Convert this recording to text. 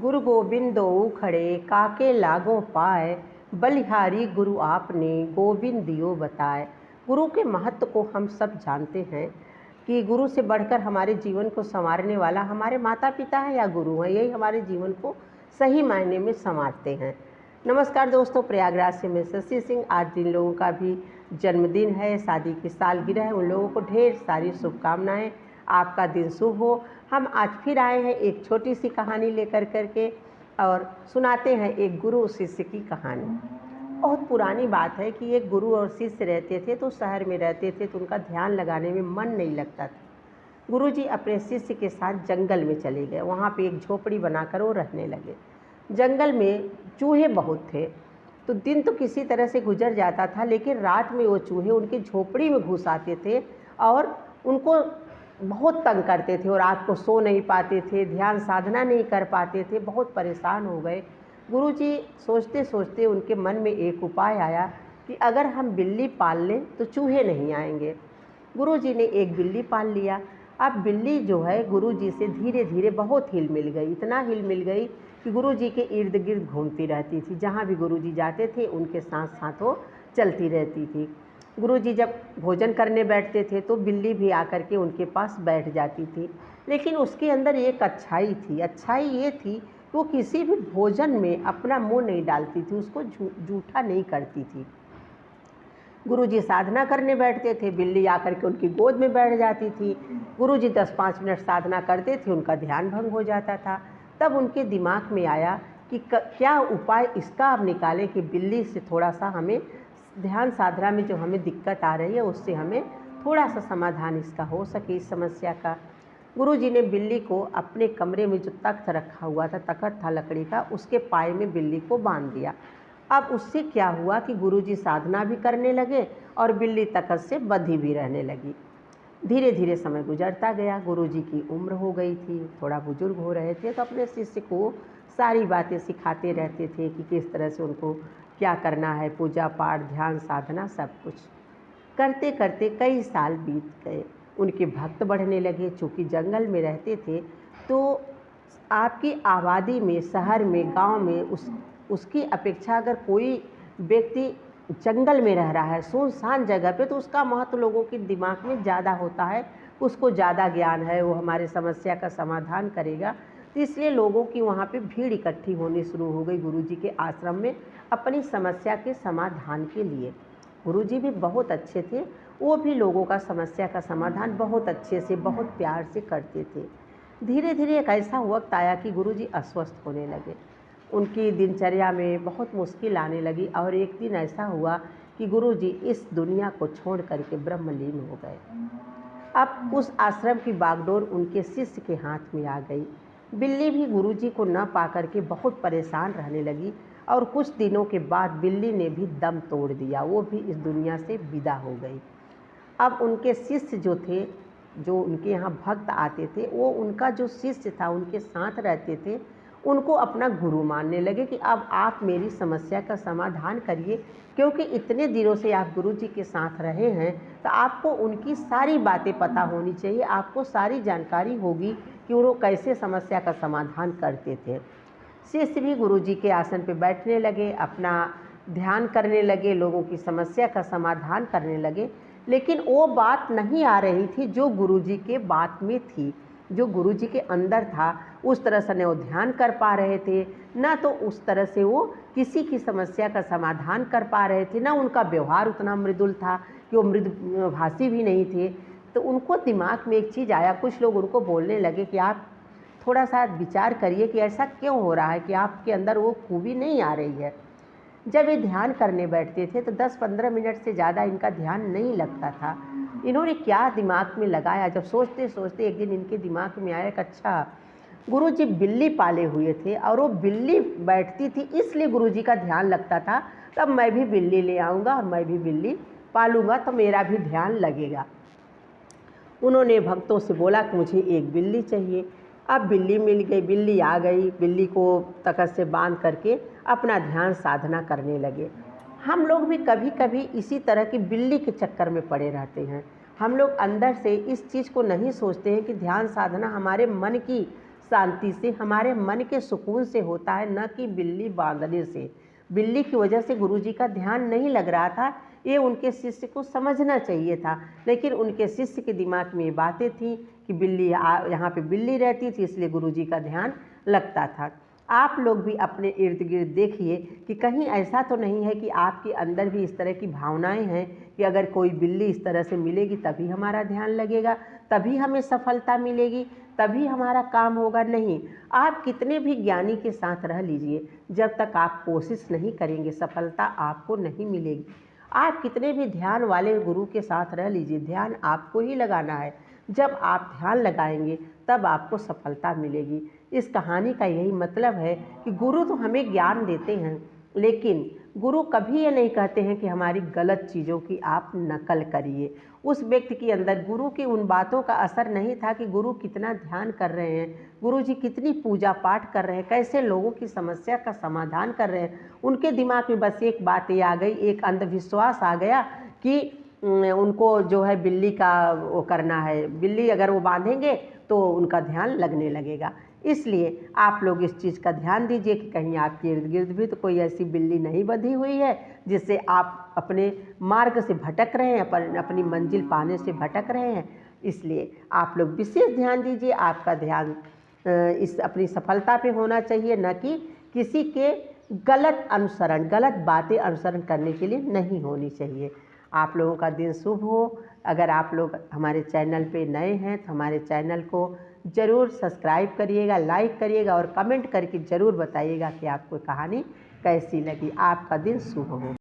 गुरु गोबिंदों खड़े काके लागों पाए, बलिहारी गुरु आपने गोविंद दियो बताए। गुरु के महत्व को हम सब जानते हैं कि गुरु से बढ़कर हमारे जीवन को संवारने वाला हमारे माता पिता हैं या गुरु हैं, यही हमारे जीवन को सही मायने में संवारते हैं। नमस्कार दोस्तों, प्रयागराज से मैं शशि सिंह। आज जिन लोगों का भी जन्मदिन है, शादी की सालगिरह है, उन लोगों को ढेर सारी शुभकामनाएं। आपका दिन शुभ हो। हम आज फिर आए हैं एक छोटी सी कहानी लेकर करके और सुनाते हैं एक गुरु शिष्य की कहानी। बहुत पुरानी बात है कि एक गुरु और शिष्य रहते थे, तो शहर में रहते थे, तो उनका ध्यान लगाने में मन नहीं लगता था। गुरुजी अपने शिष्य के साथ जंगल में चले गए। वहाँ पे एक झोपड़ी बनाकर वो रहने लगे। जंगल में चूहे बहुत थे, तो दिन तो किसी तरह से गुजर जाता था, लेकिन रात में वो चूहे उनकी झोपड़ी में घुस आते थे और उनको बहुत तंग करते थे और रात को सो नहीं पाते थे, ध्यान साधना नहीं कर पाते थे, बहुत परेशान हो गए। गुरुजी सोचते सोचते उनके मन में एक उपाय आया कि अगर हम बिल्ली पाल लें तो चूहे नहीं आएंगे। गुरुजी ने एक बिल्ली पाल लिया। अब बिल्ली जो है गुरुजी से धीरे धीरे बहुत हिल मिल गई, इतना हिल मिल गई कि गुरुजी के इर्द गिर्द घूमती रहती थी। जहाँ भी गुरुजी जाते थे उनके साथ साथ वो चलती रहती थी। गुरुजी जब भोजन करने बैठते थे तो बिल्ली भी आकर के उनके पास बैठ जाती थी। लेकिन उसके अंदर एक अच्छाई थी। अच्छाई ये थी कि वो किसी भी भोजन में अपना मुंह नहीं डालती थी, उसको जूठा नहीं करती थी। गुरुजी साधना करने बैठते थे, बिल्ली आकर के उनकी गोद में बैठ जाती थी। गुरुजी 10-5 मिनट साधना करते थे, उनका ध्यान भंग हो जाता था। तब उनके दिमाग में आया कि क्या उपाय इसका अब निकालें कि बिल्ली से थोड़ा सा हमें ध्यान साधना में जो हमें दिक्कत आ रही है उससे हमें थोड़ा सा समाधान इसका हो सके, इस समस्या का। गुरुजी ने बिल्ली को अपने कमरे में जो तख्त रखा हुआ था, तख्त था लकड़ी का, उसके पाए में बिल्ली को बांध दिया। अब उससे क्या हुआ कि गुरुजी साधना भी करने लगे और बिल्ली तख्त से बंधी भी रहने लगी। धीरे धीरे समय गुजरता गया। गुरुजी की उम्र हो गई थी, थोड़ा बुजुर्ग हो रहे थे, तो अपने शिष्य को सारी बातें सिखाते रहते थे कि किस तरह से उनको क्या करना है, पूजा पाठ, ध्यान साधना, सब कुछ करते करते कई साल बीत गए। उनके भक्त बढ़ने लगे। चूँकि जंगल में रहते थे तो आपकी आबादी में, शहर में, गांव में उसकी अपेक्षा अगर कोई व्यक्ति जंगल में रह रहा है, सुनसान जगह पे, तो उसका महत्व लोगों के दिमाग में ज़्यादा होता है। उसको ज़्यादा ज्ञान है, वो हमारे समस्या का समाधान करेगा। तो इसलिए लोगों की वहाँ पे भीड़ इकट्ठी होनी शुरू हो गई गुरुजी के आश्रम में अपनी समस्या के समाधान के लिए। गुरुजी भी बहुत अच्छे थे, वो भी लोगों का समस्या का समाधान बहुत अच्छे से, बहुत प्यार से करते थे। धीरे धीरे एक ऐसा वक्त आया कि गुरुजी अस्वस्थ होने लगे। उनकी दिनचर्या में बहुत मुश्किल आने लगी और एक दिन ऐसा हुआ कि गुरुजी इस दुनिया को छोड़ करके ब्रह्मलीन हो गए। अब उस आश्रम की बागडोर उनके शिष्य के हाथ में आ गई। बिल्ली भी गुरुजी को न पाकर के बहुत परेशान रहने लगी और कुछ दिनों के बाद बिल्ली ने भी दम तोड़ दिया, वो भी इस दुनिया से विदा हो गई। अब उनके शिष्य जो थे, जो उनके यहाँ भक्त आते थे, वो उनका जो शिष्य था, उनके साथ रहते थे, उनको अपना गुरु मानने लगे कि अब आप मेरी समस्या का समाधान करिए, क्योंकि इतने दिनों से आप गुरुजी के साथ रहे हैं तो आपको उनकी सारी बातें पता होनी चाहिए, आपको सारी जानकारी होगी कि वो कैसे समस्या का समाधान करते थे। शिष्य भी गुरुजी के आसन पे बैठने लगे, अपना ध्यान करने लगे, लोगों की समस्या का समाधान करने लगे। लेकिन वो बात नहीं आ रही थी जो गुरुजी के बात में थी, जो गुरुजी के अंदर था। उस तरह से न वो ध्यान कर पा रहे थे, ना तो उस तरह से वो किसी की समस्या का समाधान कर पा रहे थे, ना उनका व्यवहार उतना मृदुल था कि वो मृदुभाषी भी नहीं थे। तो उनको दिमाग में एक चीज़ आया, कुछ लोग उनको बोलने लगे कि आप थोड़ा सा विचार करिए कि ऐसा क्यों हो रहा है कि आपके अंदर वो खूबी नहीं आ रही है। जब ये ध्यान करने बैठते थे तो 10-15 मिनट से ज़्यादा इनका ध्यान नहीं लगता था। इन्होंने क्या दिमाग में लगाया, जब सोचते सोचते एक दिन इनके दिमाग में आया कि अच्छा, गुरुजी बिल्ली पाले हुए थे और वो बिल्ली बैठती थी, इसलिए गुरुजी का ध्यान लगता था। तब मैं भी बिल्ली ले आऊँगा और मैं भी बिल्ली पालूँगा तो मेरा भी ध्यान लगेगा। उन्होंने भक्तों से बोला कि मुझे एक बिल्ली चाहिए। अब बिल्ली मिल गई, बिल्ली आ गई। बिल्ली को तख्त से बांध करके अपना ध्यान साधना करने लगे। हम लोग भी कभी कभी इसी तरह की बिल्ली के चक्कर में पड़े रहते हैं। हम लोग अंदर से इस चीज़ को नहीं सोचते हैं कि ध्यान साधना हमारे मन की शांति से, हमारे मन के सुकून से होता है, न कि बिल्ली बांधने से। बिल्ली की वजह से गुरुजी का ध्यान नहीं लग रहा था, ये उनके शिष्य को समझना चाहिए था, लेकिन उनके शिष्य के दिमाग में ये बातें थीं कि बिल्ली यहाँ पे बिल्ली रहती थी, इसलिए गुरुजी का ध्यान लगता था। आप लोग भी अपने इर्द गिर्द देखिए कि कहीं ऐसा तो नहीं है कि आपके अंदर भी इस तरह की भावनाएं हैं कि अगर कोई बिल्ली इस तरह से मिलेगी तभी हमारा ध्यान लगेगा, तभी हमें सफलता मिलेगी, तभी हमारा काम होगा। नहीं, आप कितने भी ज्ञानी के साथ रह लीजिए, जब तक आप कोशिश नहीं करेंगे सफलता आपको नहीं मिलेगी। आप कितने भी ध्यान वाले गुरु के साथ रह लीजिए, ध्यान आपको ही लगाना है। जब आप ध्यान लगाएंगे तब आपको सफलता मिलेगी। इस कहानी का यही मतलब है कि गुरु तो हमें ज्ञान देते हैं, लेकिन गुरु कभी ये नहीं कहते हैं कि हमारी गलत चीज़ों की आप नकल करिए। उस व्यक्ति के अंदर गुरु की उन बातों का असर नहीं था कि गुरु कितना ध्यान कर रहे हैं, गुरु जी कितनी पूजा पाठ कर रहे हैं, कैसे लोगों की समस्या का समाधान कर रहे हैं। उनके दिमाग में बस एक बात ये आ गई, एक अंधविश्वास आ गया कि उनको जो है बिल्ली का वो करना है, बिल्ली अगर वो बांधेंगे तो उनका ध्यान लगने लगेगा। इसलिए आप लोग इस चीज़ का ध्यान दीजिए कि कहीं आपके इर्द गिर्द भी तो कोई ऐसी बिल्ली नहीं बंधी हुई है जिससे आप अपने मार्ग से भटक रहे हैं, अपनी मंजिल पाने से भटक रहे हैं। इसलिए आप लोग विशेष ध्यान दीजिए, आपका ध्यान इस अपनी सफलता पे होना चाहिए, न कि किसी के गलत अनुसरण, गलत बातें अनुसरण करने के लिए नहीं होनी चाहिए। आप लोगों का दिन शुभ हो। अगर आप लोग हमारे चैनल पे नए हैं तो हमारे चैनल को ज़रूर सब्सक्राइब करिएगा, लाइक करिएगा और कमेंट करके ज़रूर बताइएगा कि आपको कहानी कैसी लगी। आपका दिन शुभ हो।